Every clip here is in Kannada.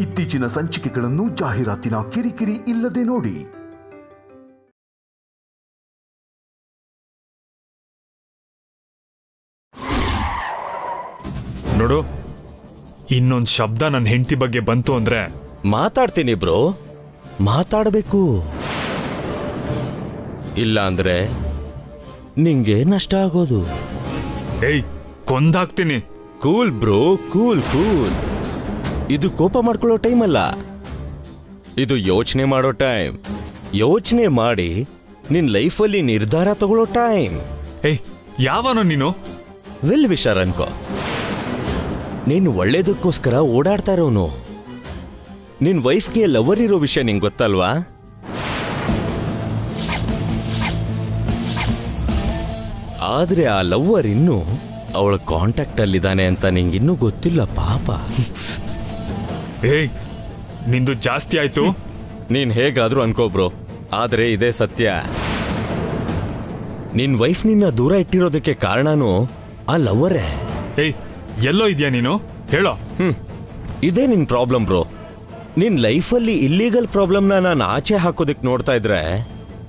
ಇತ್ತೀಚಿನ ಸಂಚಿಕೆಗಳನ್ನು ಜಾಹೀರಾತಿನ ಕಿರಿಕಿರಿ ಇಲ್ಲದೆ ನೋಡಿ. ನೋಡು, ಇನ್ನೊಂದು ಶಬ್ದ ನನ್ನ ಹೆಂಡತಿ ಬಗ್ಗೆ ಬಂತು ಅಂದ್ರೆ ಮಾತಾಡ್ತೀನಿ ಬ್ರೋ, ಮಾತಾಡಬೇಕು. ಇಲ್ಲ ಅಂದ್ರೆ ನಿಂಗೆ ನಷ್ಟ ಆಗೋದು. ಏಯ್, ಕೊಂದಾಕ್ತೀನಿ. Cool bro, cool cool. ಇದು ಕೋಪ ಮಾಡ್ಕೊಳ್ಳೋ ಟೈಮ್ ಅಲ್ಲ, ಇದು ಯೋಚನೆ ಮಾಡೋ ಟೈಮ್. ಯೋಚನೆ ಮಾಡಿ ನಿನ್ ಲೈಫಲ್ಲಿ ನಿರ್ಧಾರ ತಗೊಳ್ಳೋ ಟೈಮ್. ಏಯ್, ಯಾವನೋ ನೀನು? ವೆಲ್ ವಿಶರ್ ಅನ್ಕೋ. ನೀನು ಒಳ್ಳೇದಕ್ಕೋಸ್ಕರ ಓಡಾಡ್ತಾ ಇರೋನು. ನಿನ್ ವೈಫ್ಗೆ ಲವರ್ ಇರೋ ವಿಷಯ ನಿಂಗೆ ಗೊತ್ತಲ್ವಾ? ಆದ್ರೆ ಆ ಲವ್ವರ್ ಇನ್ನೂ ಅವಳ ಕಾಂಟ್ಯಾಕ್ಟ್ ಅಲ್ಲಿದ್ದಾನೆ ಅಂತ ನಿಂಗಿನ್ನೂ ಗೊತ್ತಿಲ್ಲ ಪಾಪ. ಏಯ್, ನಿಂದು ಜಾಸ್ತಿ ಆಯ್ತು. ನೀನ್ ಹೇಗಾದ್ರೂ ಅನ್ಕೋಬ್ರೋ, ಆದ್ರೆ ಇದೇ ಸತ್ಯ. ನಿನ್ ವೈಫ್ ನಿನ್ನ ದೂರ ಇಟ್ಟಿರೋದಕ್ಕೆ ಕಾರಣನೂ ಆ ಲವ್ವರೇ. ಏಯ್, ಎಲ್ಲೋ ಇದೆಯಾ ನೀನು? ಹೇಳೋ. ಇದೇ ನಿನ್ ಪ್ರಾಬ್ಲಮ್ ಬ್ರೋ. ನಿನ್ ಲೈಫಲ್ಲಿ ಇಲ್ಲೀಗಲ್ ಪ್ರಾಬ್ಲಮ್ನ ನಾನು ಆಚೆ ಹಾಕೋದಕ್ಕೆ ನೋಡ್ತಾ ಇದ್ರೆ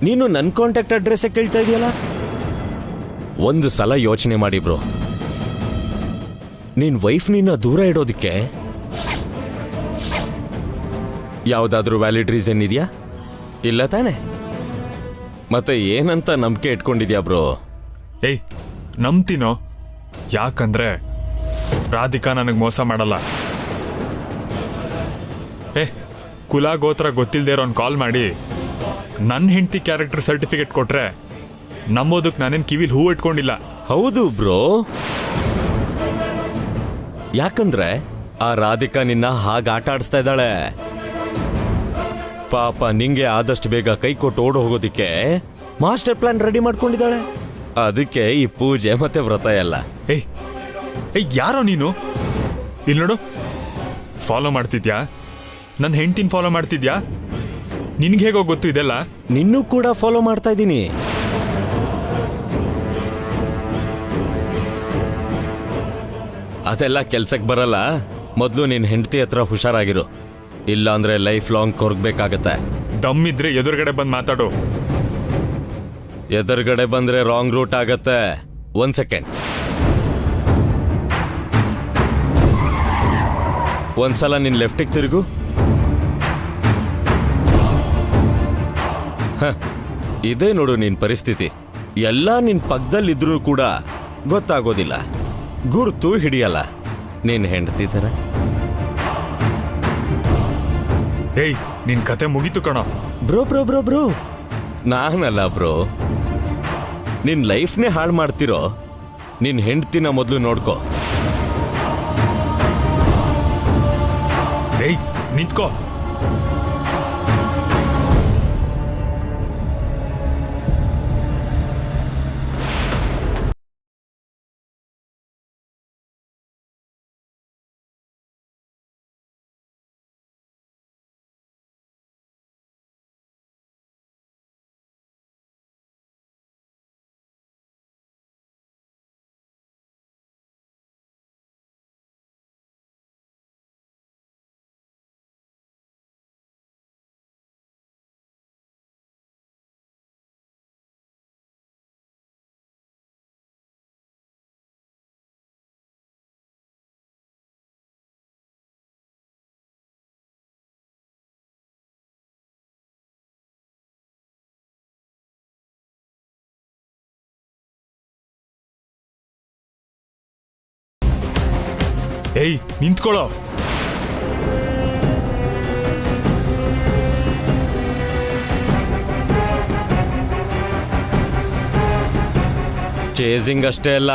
ನೀನು ನನ್ನ ಕಾಂಟ್ಯಾಕ್ಟ್ ಅಡ್ರೆಸ್ ಕೇಳ್ತಾ ಇದೆಯಲ್ಲ. ಒಂದು ಸಲ ಯೋಚನೆ ಮಾಡಿ ಬ್ರೋ, ನಿನ್ ವೈಫ್ ನಿನ್ನ ದೂರ ಇಡೋದಕ್ಕೆ ಯಾವ್ದಾದ್ರೂ ವ್ಯಾಲಿಡ್ ರೀಸನ್ ಇದೆಯಾ? ಇಲ್ಲ ತಾನೆ? ಮತ್ತೆ ಏನಂತ ನಂಬಿಕೆ ಇಟ್ಕೊಂಡಿದ್ಯಾ ಬ್ರೋ? ಏಯ್, ನಂಬ್ತೀನೋ. ಯಾಕಂದ್ರೆ ರಾಧಿಕಾ ನನಗೆ ಮೋಸ ಮಾಡಲ್ಲ. ಕುಲ ಗೋತ್ರ ಗೊತ್ತಿಲ್ಲದೆ ಇರೋನ್ ಕಾಲ್ ಮಾಡಿ ನನ್ನ ಹೆಂಡತಿ ಕ್ಯಾರೆಕ್ಟರ್ ಸರ್ಟಿಫಿಕೇಟ್ ಕೊಟ್ರೆ ನಂಬೋದಕ್ಕೆ ನಾನೇನು ಕಿವಿಲ್ ಹೂ ಇಟ್ಕೊಂಡಿಲ್ಲ. ಹೌದು ಬ್ರೋ, ಯಾಕಂದ್ರೆ ಆ ರಾಧಿಕಾ ನಿನ್ನ ಹಾಗೆ ಆಟ ಆಡಿಸ್ತಾ ಇದ್ದಾಳೆ. ಪಾಪ ನಿಂಗೆ ಆದಷ್ಟು ಬೇಗ ಕೈ ಕೊಟ್ಟು ಓಡ್ ಹೋಗೋದಿಕ್ಕೆ ಮಾಸ್ಟರ್ ಪ್ಲಾನ್ ರೆಡಿ ಮಾಡ್ಕೊಂಡಿದ್ದಾಳೆ. ಅದಕ್ಕೆ ಈ ಪೂಜೆ ಮತ್ತೆ ವ್ರತ ಎಲ್ಲ. ಏಯ್ ಏಯ್, ಯಾರೋ ನೀನು? ಇಲ್ಲಿ ನೋಡು, ಫಾಲೋ ಮಾಡ್ತಿದ್ಯಾ? ನನ್ನ ಹೆಂಡತಿನ ಫಾಲೋ ಮಾಡ್ತಿದ್ಯಾ? ನಿನ್ಗೆ ಹೇಗೋ ಗೊತ್ತು ಇದೆಲ್ಲ? ನಿನ್ನೂ ಕೂಡ ಫಾಲೋ ಮಾಡ್ತಾ ಇದ್ದೀನಿ. ಅದೆಲ್ಲ ಕೆಲ್ಸಕ್ಕೆ ಬರಲ್ಲ. ಮೊದಲು ನಿನ್ನ ಹೆಂಡತಿ ಹತ್ರ ಹುಷಾರಾಗಿರು, ಇಲ್ಲ ಅಂದ್ರೆ ಲೈಫ್ ಲಾಂಗ್ ಕೊರ್ಗ್ಬೇಕಾಗತ್ತೆ. ದಮ್ಮಿದ್ರೆ ಎದುರುಗಡೆ ಬಂದು ಮಾತಾಡು. ಎದುರುಗಡೆ ಬಂದ್ರೆ ರಾಂಗ್ ರೂಟ್ ಆಗತ್ತೆ. ಒಂದ್ ಸೆಕೆಂಡ್. ಒಂದ್ಸಲ ನಿನ್ ಲೆಫ್ಟಿಗೆ ತಿರುಗು. ಇದೇ ನೋಡು ನಿನ್ ಪರಿಸ್ಥಿತಿ. ಎಲ್ಲ ನಿನ್ ಪಕ್ಕದಲ್ಲಿದ್ರೂ ಕೂಡ ಗೊತ್ತಾಗೋದಿಲ್ಲ, ಗುರುತು ಹಿಡಿಯಲ್ಲ. ನೀನ್ ಹೆಂಡತಿ ತರ. ಏಯ್, ನಿನ್ ಕತೆ ಮುಗೀತು ಕಣೋ. ಬ್ರೋ ಬ್ರೋ ಬ್ರೋ ಬ್ರೋ, ನಾನಲ್ಲ ಬ್ರೋ. ನಿನ್ ಲೈಫ್ನೇ ಹಾಳು ಮಾಡ್ತಿರೋ ನಿನ್ ಹೆಂಡತಿನ ಮೊದಲು ನೋಡ್ಕೋ. ಏಯ್, ನಿಂತ್ಕೋ. ಏಯ್, ನಿಂತ್ಕೊಳ್ಳೋ. ಚೇಸಿಂಗ್ ಅಷ್ಟೇ ಅಲ್ಲ,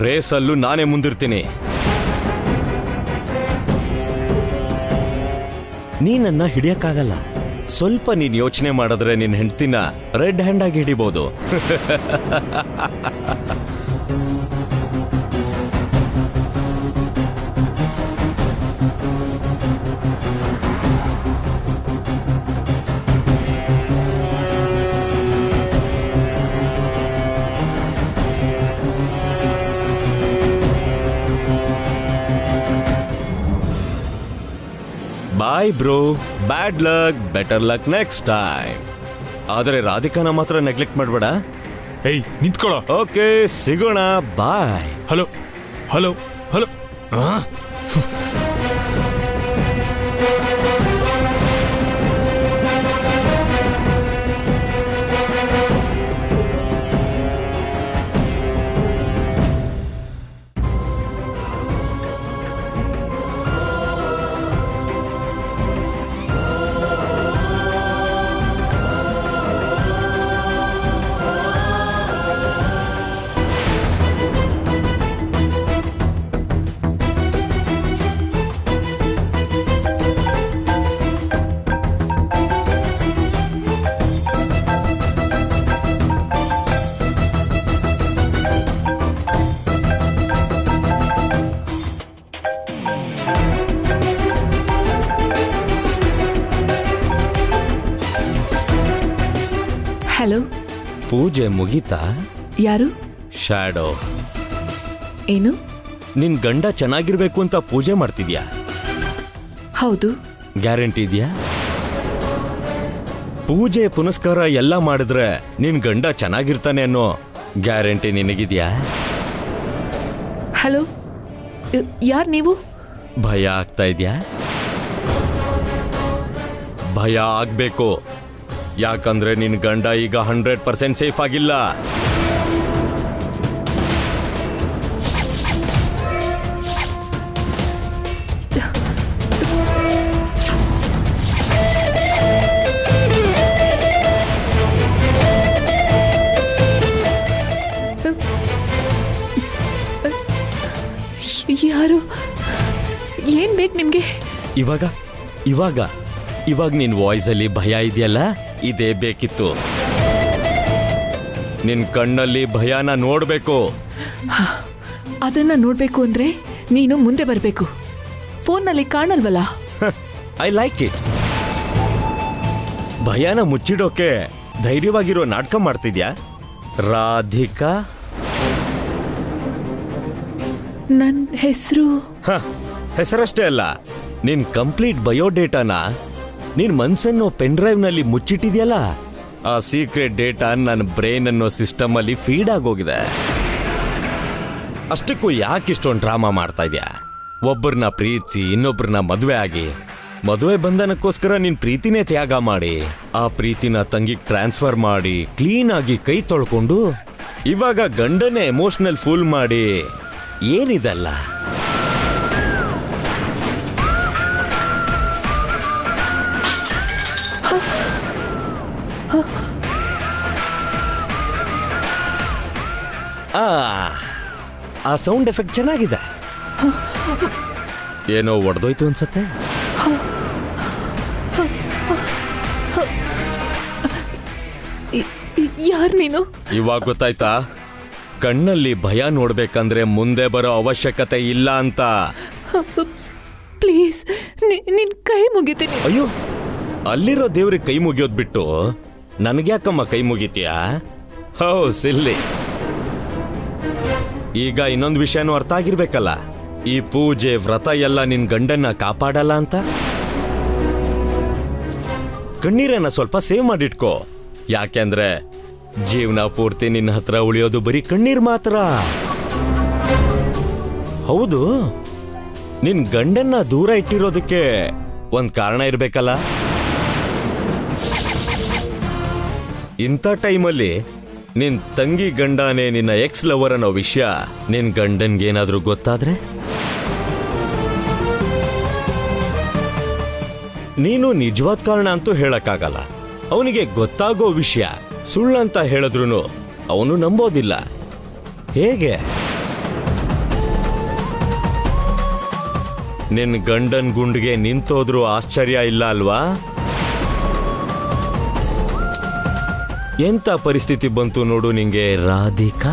ರೇಸಲ್ಲೂ ನಾನೇ ಮುಂದಿರ್ತೀನಿ. ನೀನನ್ನ ಹಿಡಿಯಕ್ಕಾಗಲ್ಲ. ಸ್ವಲ್ಪ ನೀನ್ ಯೋಚನೆ ಮಾಡಿದ್ರೆ ನಿನ್ ಹೆಂಡ್ತಿನ ರೆಡ್ ಹ್ಯಾಂಡ್ ಆಗಿ ಹಿಡಿಬಹುದು. Bye bro, bad luck, better luck next time. ಆದರೆ ರಾಧಿಕಾನ ಮಾತ್ರ ನೆಗ್ಲೆಕ್ಟ್ ಮಾಡಬೇಡ. ಏಯ್ ನಿಂತ್ಕೊಳ್ಳೋ. ಓಕೆ, ಸಿಗೋಣ, bye. Hello hello hello. Hello. ಪೂಜೆ ಮುಗೀತಾ? ಯಾರು? ಶ್ಯಾಡೋ. ಏನು? ನಿನ್ ಗಂಡ ಚೆನ್ನಾಗಿರ್ಬೇಕು ಅಂತ ಪೂಜೆ ಮಾಡ್ತಿದ್ಯಾ? ಹೌದು. ಗ್ಯಾರಂಟಿ ಇದೆಯಾ? ಪೂಜೆ ಪುನಸ್ಕಾರ ಎಲ್ಲ ಮಾಡಿದ್ರೆ ನಿನ್ ಗಂಡ ಚೆನ್ನಾಗಿರ್ತಾನೆ ಅನ್ನೋ ಗ್ಯಾರಂಟಿ ನಿನಗಿದ್ಯಾ? ಹಲೋ, ಯಾರು ನೀವು? ಭಯ ಆಗ್ತಾ ಇದೆಯಾ? ಭಯ ಆಗ್ಬೇಕು, ಯಾಕಂದ್ರೆ ನಿನ್ ಗಂಡ ಈಗ 100% ಸೇಫ್ ಆಗಿಲ್ಲ. ಯಾರು? ಏನ್ ಬೇಕು ನಿಮ್ಗೆ? ಇವಾಗ ಇವಾಗ ಇವಾಗ ನಿನ್ ವಾಯ್ಸಲ್ಲಿ ಭಯ ಇದೆಯಲ್ಲ, ಇದೇ ಬೇಕಿತ್ತು. ನಿನ್ ಕಣ್ಣಲ್ಲಿ ಭಯನ ನೋಡ್ಬೇಕು. ಅದನ್ನ ನೋಡ್ಬೇಕು ಅಂದ್ರೆ ನೀನು ಮುಂದೆ ಬರ್ಬೇಕು. ಫೋನ್ನಲ್ಲಿ ಕಾಣಲ್ವಲ್ಲ. I like it. ಭಯನ ಮುಚ್ಚಿಡೋಕೆ ಧೈರ್ಯವಾಗಿರೋ ನಾಟಕ ಮಾಡ್ತಿದ್ಯಾ ರಾಧಿಕಾ? ನನ್ನ ಹೆಸರು? ಹೆಸರಷ್ಟೇ ಅಲ್ಲ, ನಿನ್ ಕಂಪ್ಲೀಟ್ ಬಯೋಡೇಟಾನ ನಿನ್ ಮನ್ಸನ್ನೋ ಪೆನ್ ಡ್ರೈವ್ ನಲ್ಲಿ ಮುಚ್ಚಿಟ್ಟಿದ್ಯಲ್ಲ, ಆ ಸೀಕ್ರೆಟ್ ಡೇಟಾ ನನ್ನ ಬ್ರೈನ್ ಅನ್ನೋ ಸಿಸ್ಟಮ್ ಅಲ್ಲಿ ಫೀಡ್ ಆಗೋಗಿದೆ. ಅಷ್ಟಕ್ಕೂ ಯಾಕೆ ಇಷ್ಟೊಂದು ಡ್ರಾಮಾ ಮಾಡ್ತಾ ಇದ್ಯಾ? ಒಬ್ಬರನ್ನ ಪ್ರೀತಿಸಿ ಇನ್ನೊಬ್ಬರನ್ನ ಮದುವೆ ಆಗಿ, ಮದುವೆ ಬಂಧನಕ್ಕೋಸ್ಕರ ನಿನ್ ಪ್ರೀತಿನೇ ತ್ಯಾಗ ಮಾಡಿ, ಆ ಪ್ರೀತಿನ ತಂಗಿಗೆ ಟ್ರಾನ್ಸ್ಫರ್ ಮಾಡಿ, ಕ್ಲೀನ್ ಆಗಿ ಕೈ ತೊಳ್ಕೊಂಡು, ಇವಾಗ ಗಂಡನೇ ಎಮೋಷನಲ್ ಫೂಲ್ ಮಾಡಿ, ಏನಿದಲ್ಲ? ಆ ಸೌಂಡ್ ಎಫೆಕ್ಟ್ ಚೆನ್ನಾಗಿದೆ. ಏನೋ ಒಡೆದೋಯ್ತು ಅನ್ಸತ್ತೆ. ಯಾರು ನೀನು? ಇವಾಗ ಗೊತ್ತಾಯ್ತಾ? ಕಣ್ಣಲ್ಲಿ ಭಯ ನೋಡ್ಬೇಕಂದ್ರೆ ಮುಂದೆ ಬರೋ ಅವಶ್ಯಕತೆ ಇಲ್ಲ ಅಂತ. ಪ್ಲೀಸ್, ನಿನ್ ಕೈ ಮುಗಿತೀನಿ. ಅಯ್ಯೋ, ಅಲ್ಲಿರೋ ದೇವ್ರಿಗೆ ಕೈ ಮುಗಿಯೋದ್ ಬಿಟ್ಟು ನನಗ್ಯಾಕಮ್ಮ ಕೈ ಮುಗಿತೀಯಾ? ಹೋ ಸಿಲ್ಲಿ. ಈಗ ಇನ್ನೊಂದು ವಿಷಯನೂ ಅರ್ಥ ಆಗಿರ್ಬೇಕಲ್ಲ, ಈ ಪೂಜೆ ವ್ರತ ಎಲ್ಲ ನಿನ್ ಗಂಡನ್ನ ಕಾಪಾಡಲ್ಲ ಅಂತ. ಕಣ್ಣೀರನ್ನ ಸ್ವಲ್ಪ ಸೇವ್ ಮಾಡಿಟ್ಕೋ, ಯಾಕೆಂದ್ರೆ ಜೀವನ ಪೂರ್ತಿ ನಿನ್ನ ಹತ್ರ ಉಳಿಯೋದು ಬರೀ ಕಣ್ಣೀರ್ ಮಾತ್ರ. ಹೌದು, ನಿನ್ ಗಂಡನ್ನ ದೂರ ಇಟ್ಟಿರೋದಕ್ಕೆ ಒಂದ್ ಕಾರಣ ಇರ್ಬೇಕಲ್ಲ. ಇಂಥ ಟೈಮಲ್ಲಿ ನಿನ್ ತಂಗಿ ಗಂಡನೇ ನಿನ್ನ ಎಕ್ಸ್ ಲವರ್ ಅನ್ನೋ ವಿಷಯ ನಿನ್ ಗಂಡನ್ಗೇನಾದ್ರೂ ಗೊತ್ತಾದ್ರೆ ನೀನು ನಿಜವಾದ ಕಾರಣ ಅಂತೂ ಹೇಳಕ್ಕಾಗಲ್ಲ. ಅವನಿಗೆ ಗೊತ್ತಾಗೋ ವಿಷಯ ಸುಳ್ಳಂತ ಹೇಳಿದ್ರು ಅವನು ನಂಬೋದಿಲ್ಲ. ಹೇಗೆ? ನಿನ್ ಗಂಡನ್ ಗುಂಡ್ಗೆ ನಿಂತೋದ್ರೂ ಆಶ್ಚರ್ಯ ಇಲ್ಲ ಅಲ್ವಾ? ಎಂತ ಪರಿಸ್ಥಿತಿ ಬಂತು ನೋಡು ನಿಂಗೆ ರಾಧಿಕಾ.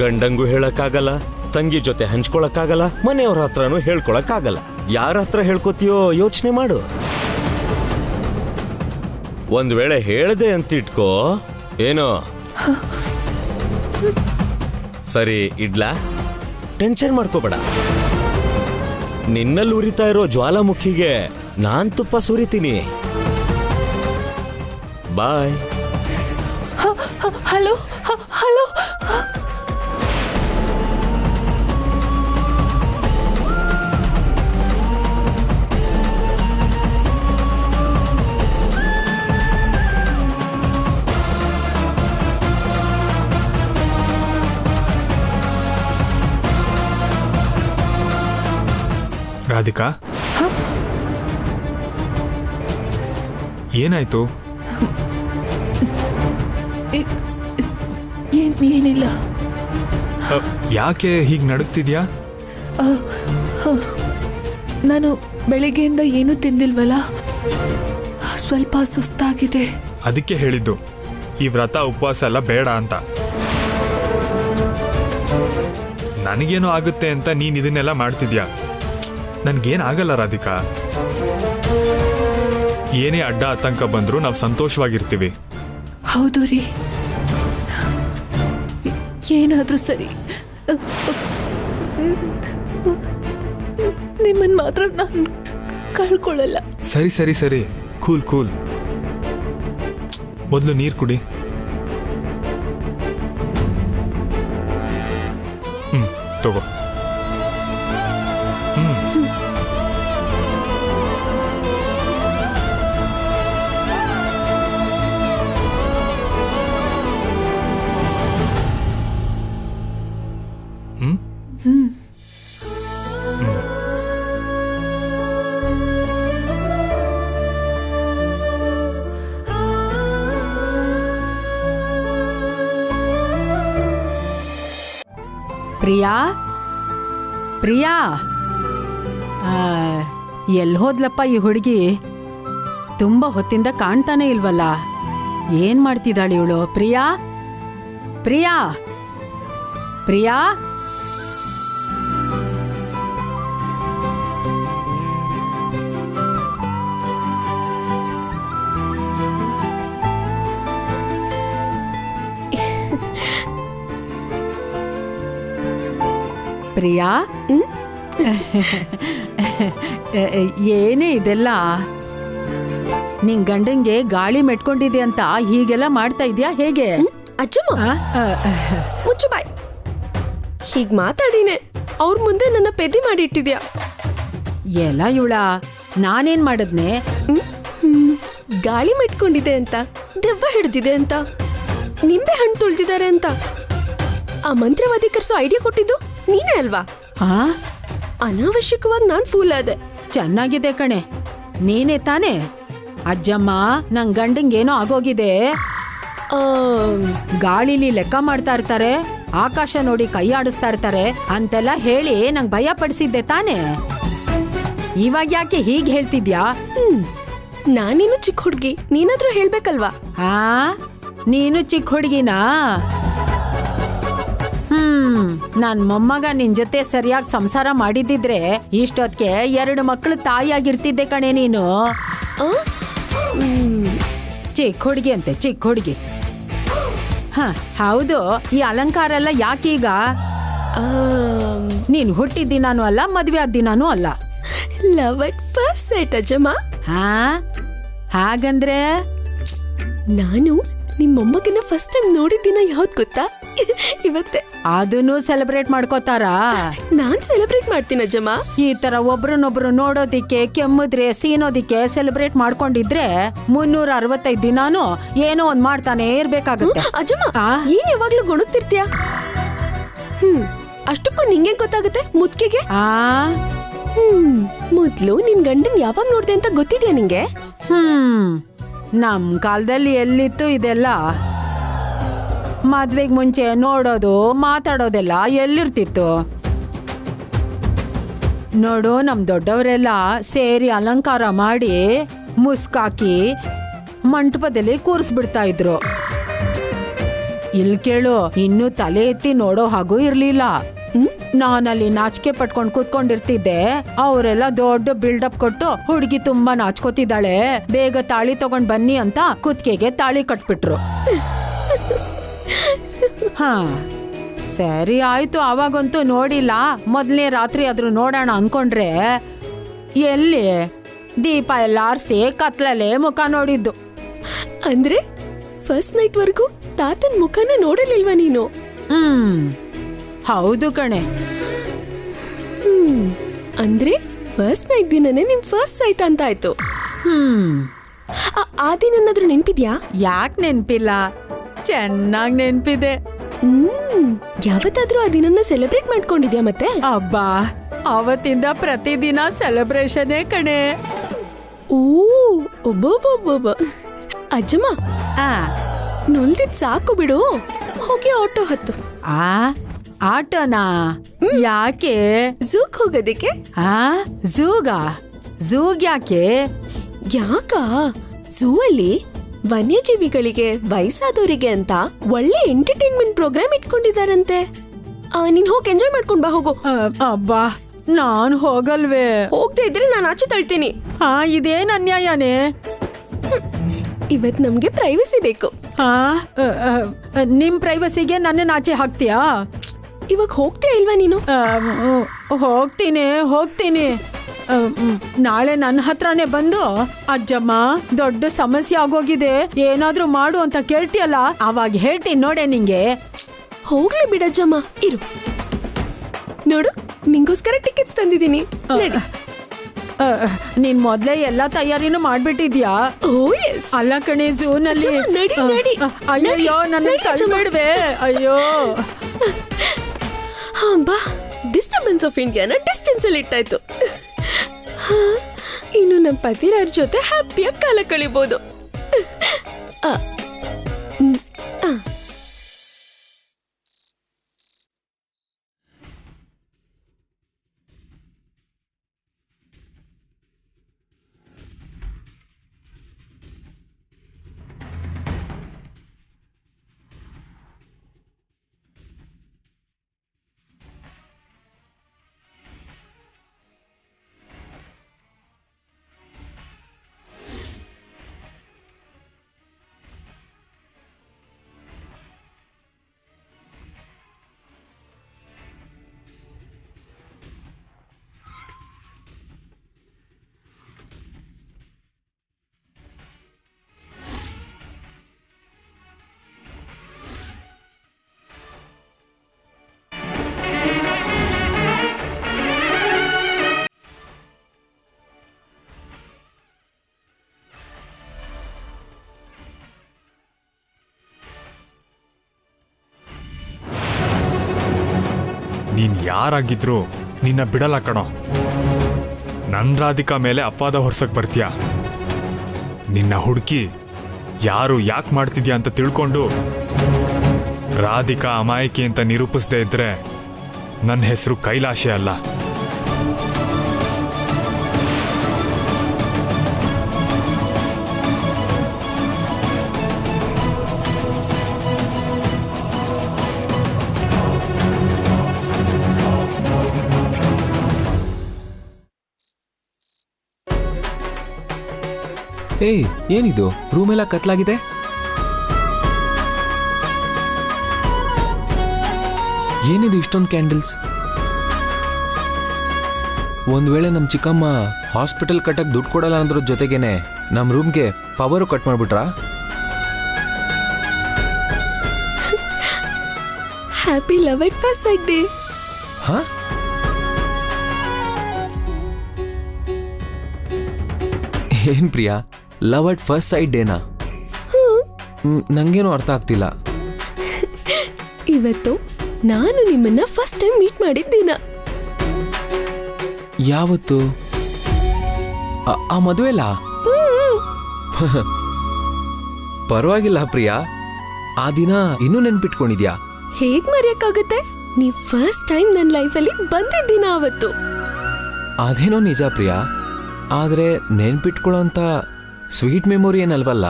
ಗಂಡಂಗೂ ಹೇಳಕ್ಕಾಗಲ್ಲ, ತಂಗಿ ಜೊತೆ ಹಂಚ್ಕೊಳಕ್ಕಾಗಲ್ಲ, ಮನೆಯವ್ರ ಹತ್ರನೂ ಹೇಳ್ಕೊಳಕ್ಕಾಗಲ್ಲ. ಯಾರ ಹತ್ರ ಹೇಳ್ಕೊತೀಯೋ ಯೋಚನೆ ಮಾಡು. ಒಂದ್ ವೇಳೆ ಹೇಳ್ದೆ ಅಂತಿಟ್ಕೋ, ಏನೋ ಸರಿ ಇಡ್ಲಾ, ಟೆನ್ಷನ್ ಮಾಡ್ಕೋಬೇಡ. ನಿನ್ನಲ್ಲಿ ಉರಿತಾ ಇರೋ ಜ್ವಾಲಾಮುಖಿಗೆ ನಾನ್ ತುಪ್ಪ ಸುರಿತೀನಿ. ಬಾಯ್. Hello hello. ರಾಧಿಕಾ, ಏನಾಯ್ತು? ಏನಿಲ್ಲ. ಯಾಕೆ ಹೀಗೆ ನಡುಗ್ತಿದ್ಯಾ? ನಾನು ಬೆಳಿಗ್ಗೆಯಿಂದ ಏನೂ ತಿಂದಿಲ್ವಲ್ಲ, ಸ್ವಲ್ಪ ಸುಸ್ತಾಗಿದೆ. ಅದಕ್ಕೆ ಹೇಳಿದ್ದು ಈ ವ್ರತ ಉಪವಾಸ ಎಲ್ಲ ಬೇಡ ಅಂತ. ನನಗೇನೋ ಆಗುತ್ತೆ ಅಂತ ನೀನ್ ಇದನ್ನೆಲ್ಲ ಮಾಡ್ತಿದ್ಯಾ. ನನ್ಗೇನಾಗಲ್ಲ ರಾಧಿಕಾ. ಏನೇ ಅಡ್ಡ ಆತಂಕ ಬಂದ್ರೂ ನಾವು ಸಂತೋಷವಾಗಿರ್ತೀವಿ. ಹೌದು ರೀ, ಏನಾದ್ರೂ ಸರಿ, ನಿಮ್ಮನ್ ಮಾತ್ರ ನಾನು ಕಳ್ಕೊಳ್ಳಲ್ಲ. ಸರಿ ಸರಿ ಸರಿ, ಕೂಲ್ ಕೂಲ್. ಮೊದಲು ನೀರು ಕುಡಿ. ತಗೋ. ಪ್ರಿಯಾ, ಪ್ರಿಯಾ, ಎಲ್ಲಿ ಹೋದ್ಲಪ್ಪ ಈ ಹುಡುಗಿ? ತುಂಬ ಹೊತ್ತಿಂದ ಕಾಣ್ತಾನೆ ಇಲ್ವಲ್ಲ. ಏನ್ ಮಾಡ್ತಿದ್ದಾಳೆ ಇವಳು? ಪ್ರಿಯಾ, ಪ್ರಿಯಾ, ಪ್ರಿಯಾ. ಪ್ರಿಯಾ, ಏನೇ ಇದೆಲ್ಲ? ನಿನ್ ಗಂಡಂಗೆ ಗಾಳಿ ಮೆಟ್ಕೊಂಡಿದೆ ಅಂತ ಹೀಗೆಲ್ಲ ಮಾಡ್ತಾ ಇದ್ಯಾ ಹೇಗೆ? ಅಜ್ಜಮ್ಮ, ಮುಚ್ಚು ಬಾಯ್. ಹೀಗ್ ಮಾತಾಡಿನೇ ಅವ್ರ ಮುಂದೆ ನನ್ನ ಪೆದ್ದಿ ಮಾಡಿಟ್ಟಿದ್ಯಾ. ಎಲ್ಲ ಇವಳ, ನಾನೇನ್ ಮಾಡದ್ನೆ? ಗಾಳಿ ಮೆಟ್ಕೊಂಡಿದೆ ಅಂತ, ದೆವ್ವ ಹಿಡ್ದಿದೆ ಅಂತ, ನಿಂಬೆ ಹಣ್ಣು ತುಳ್ದಿದ್ದಾರೆ ಅಂತ ಆ ಮಂತ್ರವಾದಿ ಕರ್ಸೋ ಐಡಿಯಾ ಕೊಟ್ಟಿದ್ದು ನೀನೇ ಅಲ್ವಾ? ಅನಾವಶ್ಯಕವಾಗಿ ನಾನ್ ಫೂಲ್ ಆದೆ. ಚೆನ್ನಾಗಿದೆ ಕಣೆ, ನೀನೇ ತಾನೆ? ಅಜ್ಜಮ್ಮ, ನನ್ ಗಂಡಂಗೇನೋ ಆಗೋಗಿದೆ. ಗಾಳಿಲಿ ಲೆಕ್ಕ ಮಾಡ್ತಾ ಇರ್ತಾರೆ, ಆಕಾಶ ನೋಡಿ ಕೈ ಆಡಿಸ್ತಾ ಇರ್ತಾರೆ ಅಂತೆಲ್ಲ ಹೇಳಿ ನಂಗ್ ಭಯ ಪಡಿಸಿದ್ದೆ ತಾನೆ? ಇವಾಗ ಯಾಕೆ ಹೀಗ್ ಹೇಳ್ತಿದ್ಯಾ? ನಾನೇನು ಚಿಕ್ಕ ಹುಡ್ಗಿ, ನೀನಾದ್ರೂ ಹೇಳ್ಬೇಕಲ್ವಾ? ನೀನು ಚಿಕ್ಕ ಹುಡುಗಿನಾ? ನನ್ ಮೊಮ್ಮಗ ನಿನ್ ಜೊತೆ ಸರಿಯಾಗಿ ಸಂಸಾರ ಮಾಡಿದಿದ್ರೆ ಇಷ್ಟೊತ್ಗೆ 2 ಮಕ್ಕಳು ತಾಯಿಯಾಗಿರ್ತಿದ್ದೆ ಕಣೆ ನೀನು. ಚಿಕ್ಕ ಹುಡುಗಿ ಅಂತೆ, ಚಿಕ್ಕ ಹುಡುಗಿ. ಹೌದು, ಈ ಅಲಂಕಾರ ಎಲ್ಲ ಯಾಕೀಗ? ನೀನ್ ಹುಟ್ಟಿದ ದಿನಾನೂ ಅಲ್ಲ, ಮದ್ವೆ ಆದ ದಿನಾನೂ ಅಲ್ಲ. ಲವ್ ಅಟ್ ಫಸ್ಟ್ ಸೈಟ್ ಅಜ್ಜಮ್ಮ. ಹಾಗಂದ್ರೆ ನಾನು ನಿಮ್ ಮೊಮ್ಮಗನ ಫಸ್ಟ್ ಟೈಮ್ ನೋಡಿದ ದಿನ ಯಾವ್ದು ಗೊತ್ತಾ? ಇವತ್ತೇ. ಅದನ್ನು ಸೆಲೆಬ್ರೇಟ್ ಮಾಡ್ಕೋತಾರಾ? ನಾನ್ ಸೆಲೆಬ್ರೇಟ್ ಮಾಡ್ತೀನಿ ಅಜ್ಜಮ್ಮ. ಈ ತರ ಒಬ್ರನ್ನೊಬ್ರು ನೋಡೋದಿಕ್ಕೆ, ಕೆಮ್ಮುದ್ರೆ ಸೀನೋದಿಕ್ಕೆ ಸೆಲೆಬ್ರೇಟ್ ಮಾಡ್ಕೊಂಡಿದ್ರೆ 365 ದಿನಾನು ಏನೋ ಒಂದ್ ಮಾಡ್ತಾನೆ ಇರ್ಬೇಕಾಗುತ್ತೆ. ಅಜ್ಜಮ್ಮ, ಏನ್ ಯಾವಾಗ್ಲೂ ಗೊಣಗ್ತಿರ್ತೀಯ? ಅಷ್ಟಕ್ಕೂ ನಿಂಗೆ ಗೊತ್ತಾಗುತ್ತೆ ಮುದ್ಕಿಗೆ? ಮೊದ್ಲು ನಿನ್ ಗಂಡನ್ ಯಾವಾಗ ನೋಡ್ದೆ ಅಂತ ಗೊತ್ತಿದ್ಯಾ ನಿಂಗೆ? ನಮ್ ಕಾಲದಲ್ಲಿ ಎಲ್ಲಿತ್ತು ಇದೆಲ್ಲ? ಮದ್ವೆಗ್ ಮುಂಚೆ ನೋಡೋದು ಮಾತಾಡೋದೆಲ್ಲ ಎಲ್ಲಿರ್ತಿತ್ತು? ನೋಡು, ನಮ್ ದೊಡ್ಡವರೆಲ್ಲ ಸೇರಿ ಅಲಂಕಾರ ಮಾಡಿ ಮುಸ್ಕಾಕಿ ಮಂಟಪದಲ್ಲಿ ಕೂರಿಸ್ಬಿಡ್ತಾ ಇದ್ರು. ಇಲ್ ಕೇಳು, ಇನ್ನು ತಲೆ ಎತ್ತಿ ನೋಡೋ ಹಾಗೂ ಇರ್ಲಿಲ್ಲ. ನಾನಲ್ಲಿ ನಾಚಿಕೆ ಪಟ್ಕೊಂಡ್ ಕೂತ್ಕೊಂಡಿರ್ತಿದ್ದೆ, ಅವರೆಲ್ಲ ದೊಡ್ಡ ಬಿಲ್ಡಪ್ ಕೊಟ್ಟು ಹುಡುಗಿ ತುಂಬಾ ನಾಚ್ಕೋತಿದ್ದಾಳೆ, ಬೇಗ ತಾಳಿ ತಗೊಂಡ್ ಬನ್ನಿ ಅಂತ ಕುತ್ತಿಗೆಗೆ ತಾಳಿ ಕಟ್ಬಿಟ್ರು. ಸರಿ ಆಯ್ತು, ಅವಾಗಂತೂ ನೋಡಿಲ್ಲ. ಮೊದಲನೇ ರಾತ್ರಿ ಆದ್ರೂ ನೋಡೋಣ ಅನ್ಕೊಂಡ್ರೆ ಎಲ್ಲಿ ದೀಪ ಎಲ್ಲ ಆರಿಸಿ ಕತ್ಲಲ್ಲೇ ಮುಖ ನೋಡಿದ್ದು. ಅಂದ್ರೆ ಫಸ್ಟ್ ನೈಟ್ ವರ್ಗೂ ತಾತನ್ ಮುಖನೇ ನೋಡಲಿಲ್ವಾ ನೀನು? ಹೌದು ಕಣೆ. ಅಂದ್ರೆ ಫಸ್ಟ್ ನೈಟ್ ದಿನನೇ ನಿಮ್ ಫಸ್ಟ್ ಸೈಟ್ ಅಂತ ಆಯ್ತು. ಆ ದಿನ ನೆನ್ಪಿದ್ಯಾ? ಯಾಕೆ ನೆನ್ಪಿಲ್ಲ, ಚೆನ್ನಾಗ್ ನೆನ್ಪಿದೆ. ಯಾವತ್ತಾದ್ರೂ ಆ ದಿನನ ಸೆಲೆಬ್ರೇಟ್ ಮಾಡ್ಕೊಂಡಿದ್ಯಾ ಮತ್ತೆ? ಅಬ್ಬಾ, ಅವತ್ತಿಂದ ಪ್ರತಿದಿನ ಸೆಲೆಬ್ರೇಷನ್ನೇ ಕಣೆ. ಓ ಒಬ್ಬೊಬ್ಬೊಬ್ಬೊಬ್ಬ. ಅಜ್ಜಮ್ಮ, ನೊಲ್ದಿದ್ ಸಾಕು ಬಿಡು, ಹೋಗಿ ಆಟೋ ಹತ್ತು. ಆಟೋನಾ? ಯಾಕೆ? ಝೂಗ್ ಹೋಗೋದಿಕ್ಕೆ. ಝೂಗ್ ಯಾಕೆ? ಯಾಕ ಝೂ ಅಲ್ಲಿ ವನ್ಯಜೀವಿಗಳಿಗೆ, ವಯಸ್ಸಾದವರಿಗೆ ಅಂತ ಒಳ್ಳೆ ಎಂಟರ್ಟೈನ್ಮೆಂಟ್ ಪ್ರೋಗ್ರಾಮ್ ಇಟ್ಕೊಂಡಿದಾರಂತೆ. ನೀನ್ ಹೋಗಿ ಎಂಜಾಯ್ ಮಾಡ್ಕೊಂಡ್ ಬಾ, ಹೋಗು. ಅಬ್ಬಾ, ನಾನ್ ಹೋಗಲ್ವೇ? ಹೋಗದೆ ಇದ್ರೆ ನಾನು ಆಚೆ ತಳ್ತೀನಿ. ಇದೇನ್ ಅನ್ಯಾಯನೇ? ಇವತ್ ನಮ್ಗೆ ಪ್ರೈವಸಿ ಬೇಕು. ನಿಮ್ ಪ್ರೈವಸಿಗೆ ನನ್ನ ಆಚೆ ಹಾಕ್ತೀಯಾ? ಇವಾಗ ಹೋಗ್ತೀಯ ಇಲ್ವಾ ನೀನು? ಹೋಗ್ತೀನಿ. ನಾಳೆ ನನ್ನ ಹತ್ರನೇ ಬಂದು, ಅಜ್ಜಮ್ಮ ದೊಡ್ಡ ಸಮಸ್ಯೆ ಆಗೋಗಿದೆ, ಏನಾದ್ರೂ ಮಾಡು ಅಂತ ಕೇಳ್ತೀಯಲ್ಲ, ಅವಾಗ ಹೇಳ್ತೀನಿ ನೋಡೆ ನಿಂಗೆ. ಹೋಗ್ಲಿ ಬಿಡಜ್ಜಮ್ಮ, ಇರು ನೋಡು, ನಿಂಗೋಸ್ಕರ ಟಿಕೆಟ್ಸ್ ತಂದಿದ್ದೀನಿ. ನೀನ್ ಮೊದ್ಲೇ ಎಲ್ಲಾ ತಯಾರಿನೂ ಮಾಡ್ಬಿಟ್ಟಿದ್ಯಾ? ಅಲ್ಲ ಕಣೆ, ಝೂನಲ್ಲಿ. ಅಯ್ಯೋ, ನನ್ನ ಕಳ್ಬೇಡ್ವೆ. ಅಯ್ಯೋ ಬಾ, ಡಿಸ್ಟರ್ಬೆನ್ಸ್ ಆಫ್ ಇಂಡಿಯಾನ ಡಿಸ್ಟೆನ್ಸ್ ಅಲ್ಲಿ ಇಟ್ಟಾಯ್ತು. ಇನ್ನು ನಮ್ಮ ಪತಿರಾರ್ ಜೊತೆ ಹ್ಯಾಪಿಯಾಗಿ ಕಾಲ ಕಳಿಬಹುದು. ನೀನ್ ಯಾರಾಗಿದ್ರು ನಿನ್ನ ಬಿಡಲ್ಲ ಕಣೋ. ನನ್ ರಾಧಿಕಾ ಮೇಲೆ ಅಪವಾದ ಹೊರ್ಸಕ್ ಬರ್ತೀಯ. ನಿನ್ನ ಹುಡುಕಿ ಯಾರು ಯಾಕೆ ಮಾಡ್ತಿದ್ಯಾ ಅಂತ ತಿಳ್ಕೊಂಡು ರಾಧಿಕಾ ಅಮಾಯಕಿ ಅಂತ ನಿರೂಪಿಸದೇ ಇದ್ರೆ ನನ್ನ ಹೆಸರು ಕೈಲಾಶೆ ಅಲ್ಲ. ಏಯ್, ಏನಿದು? ರೂಮ್ ಎಲ್ಲ ಕತ್ಲಾಗಿದೆ. ಏನಿದು ಇಷ್ಟೊಂದು ಕ್ಯಾಂಡಲ್ಸ್? ಒಂದ್ ವೇಳೆ ನಮ್ ಚಿಕ್ಕಮ್ಮ ಹಾಸ್ಪಿಟಲ್ ಕಟ್ಟಕ್ ದುಡ್ಡು ಕೊಡಲ್ಲ ಅಂದ್ರ ಜೊತೆಗೇನೆ ನಮ್ ರೂಮ್ಗೆ ಪವರು ಕಟ್ ಮಾಡ್ಬಿಟ್ರಾ? Happy love at first sight day. ಹಾ? ಏನ್ Priya, love at first sight ಡೇನಾ? ನಂಗೇನು ಅರ್ಥ ಆಗ್ತಿಲ್ಲ. ಇವತ್ತು ನಾನು ನಿಮ್ಮನ್ನ ಫಸ್ಟ್ ಟೈಮ್ ಮೀಟ್ ಮಾಡಿದ್ದೀನ. ಯಾವತ್ತು? ಆ ಮದುವೆಲ್ಲ? ಪರವಾಗಿಲ್ಲ ಪ್ರಿಯಾ, ಆ ದಿನ ಇನ್ನೂ ನೆನ್ಪಿಟ್ಕೊಂಡಿದ್ಯಾ? ಹೇಗ್ ಮರೆಯಕ್ಕಾಗತ್ತೆ? ನೀವ್ ಫಸ್ಟ್ ಟೈಮ್ ನನ್ನ ಲೈಫಲ್ಲಿ ಬಂದಿದ್ದೀನ ಅವತ್ತು. ಅದೇನೋ ನಿಜ ಪ್ರಿಯಾ, ಆದ್ರೆ ನೆನ್ಪಿಟ್ಕೊಳ್ಳೋಂತ ಸ್ವೀಟ್ ಮೆಮೊರಿ ಏನಲ್ವಲ್ಲ.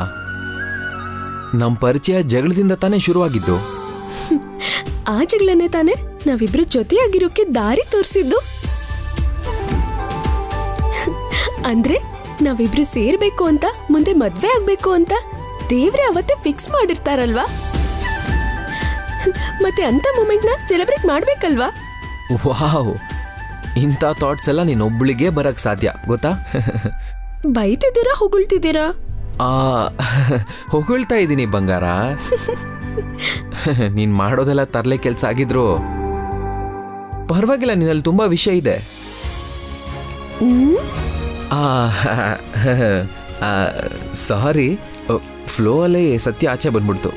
ನಮ್ ಪರಿಚಯ ಜಗಳದಿಂದ ತಾನೇ ಶುರುವಾಗಿದ್ದು. ಆ ಜಗಳನ್ನೇ ತಾನೇ ನಾವಿಬ್ರು ಜೊತೆಯಾಗಿರೋಕೆ ದಾರಿ ತೋರಿಸಿದ್ದು. ಅಂದ್ರೆ ನಾವಿಬ್ರು ಸೇರ್ಬೇಕು ಅಂತ, ಮುಂದೆ ಮದ್ವೆ ಆಗ್ಬೇಕು ಅಂತ ದೇವ್ರೆ ಅವತ್ತೇ ಫಿಕ್ಸ್ ಮಾಡಿರ್ತಾರಲ್ವಾ. ಮತ್ತೆ ಅಂತ ಮೂಮೆಂಟ್ನ ಸೆಲೆಬ್ರೇಟ್ ಮಾಡ್ಬೇಕಲ್ವಾ? ವಾವ್, ಇಂಥ ಥಾಟ್ಸ್ ಎಲ್ಲ ನೀನೊಬ್ಳಿಗೆ ಬರಕ್ ಸಾಧ್ಯ ಗೊತ್ತಾ? ಬೈತಿದ್ದೀರಾ ಹೊಗಳ್ತಿದ್ದೀರಾ? ಆ, ಹೊಗಳ್ತಾ ಇದ್ದೀನಿ ಬಂಗಾರ. ನೀನ್ ಮಾಡೋದೆಲ್ಲ ತರ್ಲೆ ಕೆಲ್ಸ ಆಗಿದ್ರು ಪರವಾಗಿಲ್ಲ, ನಿನ್ನಲ್ಲಿ ತುಂಬಾ ವಿಷಯ ಇದೆ. ಸಾರಿ, ಫ್ಲೋ ಅಲ್ಲೇ ಸತ್ಯ ಆಚೆ ಬಂದ್ಬಿಡ್ತು.